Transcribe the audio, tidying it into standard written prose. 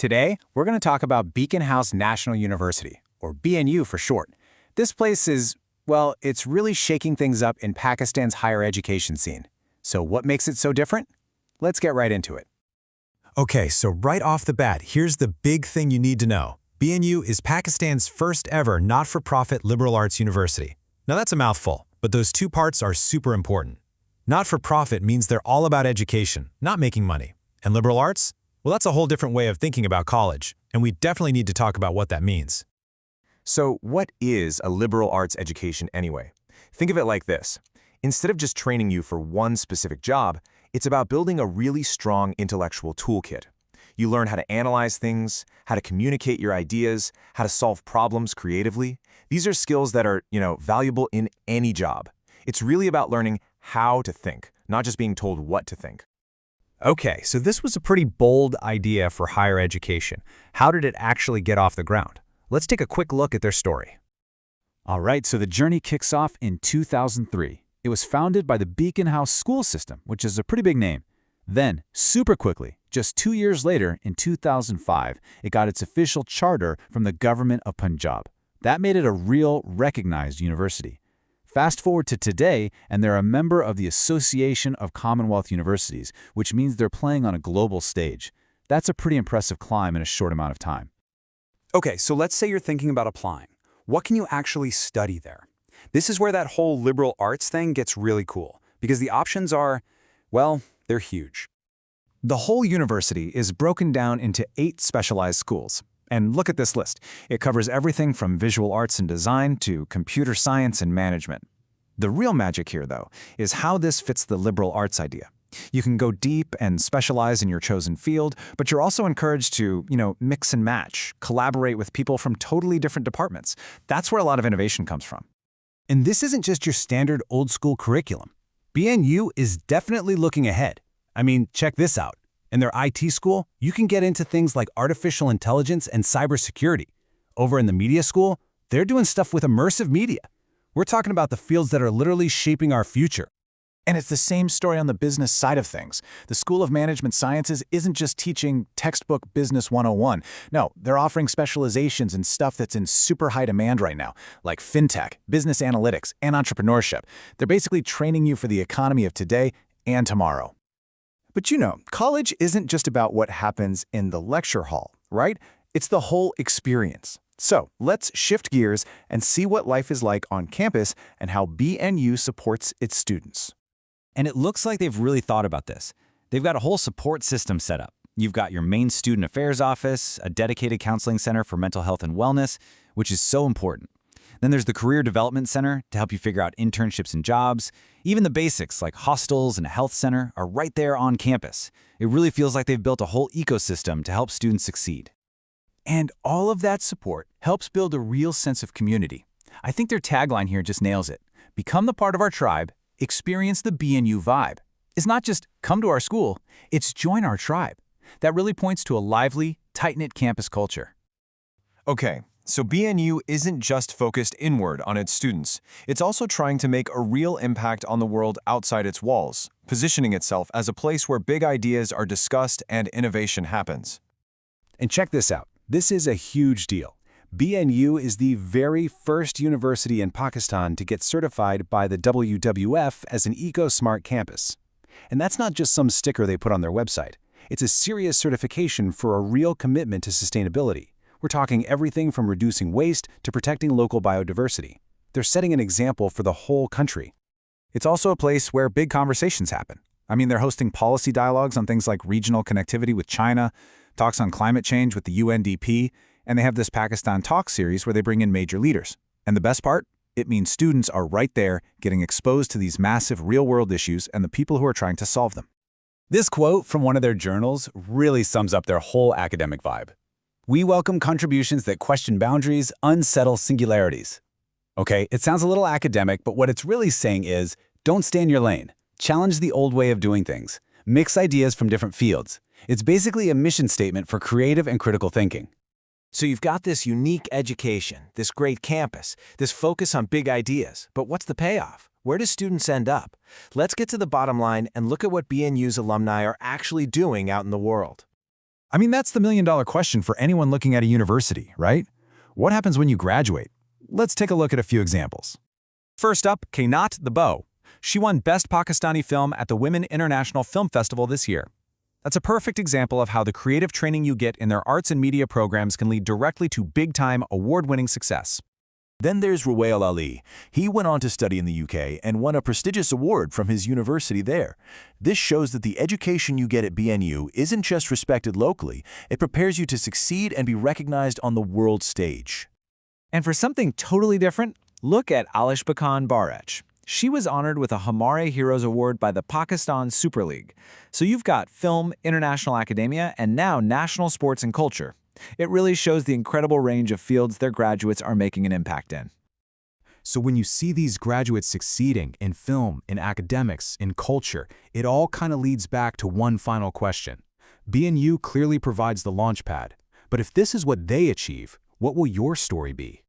Today, we're going to talk about Beaconhouse National University, or BNU for short. This place is, well, it's really shaking things up in Pakistan's higher education scene. So what makes it so different? Let's get right into it. Okay, so right off the bat, here's the big thing you need to know. BNU is Pakistan's first ever not-for-profit liberal arts university. Now that's a mouthful, but those two parts are super important. Not-for-profit means they're all about education, not making money. And liberal arts? Well, that's a whole different way of thinking about college, and we definitely need to talk about what that means. So what is a liberal arts education anyway? Think of it like this. Instead of just training you for one specific job, it's about building a really strong intellectual toolkit. You learn how to analyze things, how to communicate your ideas, how to solve problems creatively. These are skills that are, valuable in any job. It's really about learning how to think, not just being told what to think. Okay, so this was a pretty bold idea for higher education. How did it actually get off the ground? Let's take a quick look at their story. All right, so the journey kicks off in 2003. It was founded by the Beaconhouse School System, which is a pretty big name. Then, super quickly, just 2 years later, in 2005, it got its official charter from the government of Punjab. That made it a real, recognized university. Fast forward to today, and they're a member of the Association of Commonwealth Universities, which means they're playing on a global stage. That's a pretty impressive climb in a short amount of time. Okay, so let's say you're thinking about applying. What can you actually study there? This is where that whole liberal arts thing gets really cool, because the options are, well, they're huge. The whole university is broken down into 8 specialized schools. And look at this list. It covers everything from visual arts and design to computer science and management. The real magic here, though, is how this fits the liberal arts idea. You can go deep and specialize in your chosen field, but you're also encouraged to, mix and match, collaborate with people from totally different departments. That's where a lot of innovation comes from. And this isn't just your standard old-school curriculum. BNU is definitely looking ahead. I mean, check this out. In their IT school, you can get into things like artificial intelligence and cybersecurity. Over in the media school, they're doing stuff with immersive media. We're talking about the fields that are literally shaping our future. And it's the same story on the business side of things. The School of Management Sciences isn't just teaching textbook Business 101. No, they're offering specializations in stuff that's in super high demand right now, like fintech, business analytics, and entrepreneurship. They're basically training you for the economy of today and tomorrow. But college isn't just about what happens in the lecture hall, right? It's the whole experience. So let's shift gears and see what life is like on campus and how BNU supports its students. And it looks like they've really thought about this. They've got a whole support system set up. You've got your main student affairs office, a dedicated counseling center for mental health and wellness, which is so important. Then there's the Career Development Center to help you figure out internships and jobs. Even the basics like hostels and a health center are right there on campus. It really feels like they've built a whole ecosystem to help students succeed. And all of that support helps build a real sense of community. I think their tagline here just nails it. Become the part of our tribe, experience the BNU vibe. It's not just come to our school, it's join our tribe. That really points to a lively, tight-knit campus culture. Okay, so BNU isn't just focused inward on its students. It's also trying to make a real impact on the world outside its walls, positioning itself as a place where big ideas are discussed and innovation happens. And check this out. This is a huge deal. BNU is the very first university in Pakistan to get certified by the WWF as an eco-smart campus. And that's not just some sticker they put on their website. It's a serious certification for a real commitment to sustainability. We're talking everything from reducing waste to protecting local biodiversity. They're setting an example for the whole country. It's also a place where big conversations happen. They're hosting policy dialogues on things like regional connectivity with China, talks on climate change with the UNDP, and they have this Pakistan Talk series where they bring in major leaders. And the best part? It means students are right there getting exposed to these massive real-world issues and the people who are trying to solve them. This quote from one of their journals really sums up their whole academic vibe. We welcome contributions that question boundaries, unsettle singularities. Okay, it sounds a little academic, but what it's really saying is, don't stay in your lane. Challenge the old way of doing things. Mix ideas from different fields. It's basically a mission statement for creative and critical thinking. So you've got this unique education, this great campus, this focus on big ideas, but what's the payoff? Where do students end up? Let's get to the bottom line and look at what BNU's alumni are actually doing out in the world. I mean, that's the million-dollar question for anyone looking at a university, right? What happens when you graduate? Let's take a look at a few examples. First up, Kainat the Bow. She won Best Pakistani Film at the Women International Film Festival this year. That's a perfect example of how the creative training you get in their arts and media programs can lead directly to big-time, award-winning success. Then there's Ruwail Ali. He went on to study in the UK and won a prestigious award from his university there. This shows that the education you get at BNU isn't just respected locally, it prepares you to succeed and be recognized on the world stage. And for something totally different, look at Alish Bakan Barech. She was honored with a Hamare Heroes Award by the Pakistan Super League. So you've got film, international academia, and now national sports and culture. It really shows the incredible range of fields their graduates are making an impact in. So when you see these graduates succeeding in film, in academics, in culture, it all kind of leads back to one final question. BNU clearly provides the launch pad, but if this is what they achieve, what will your story be?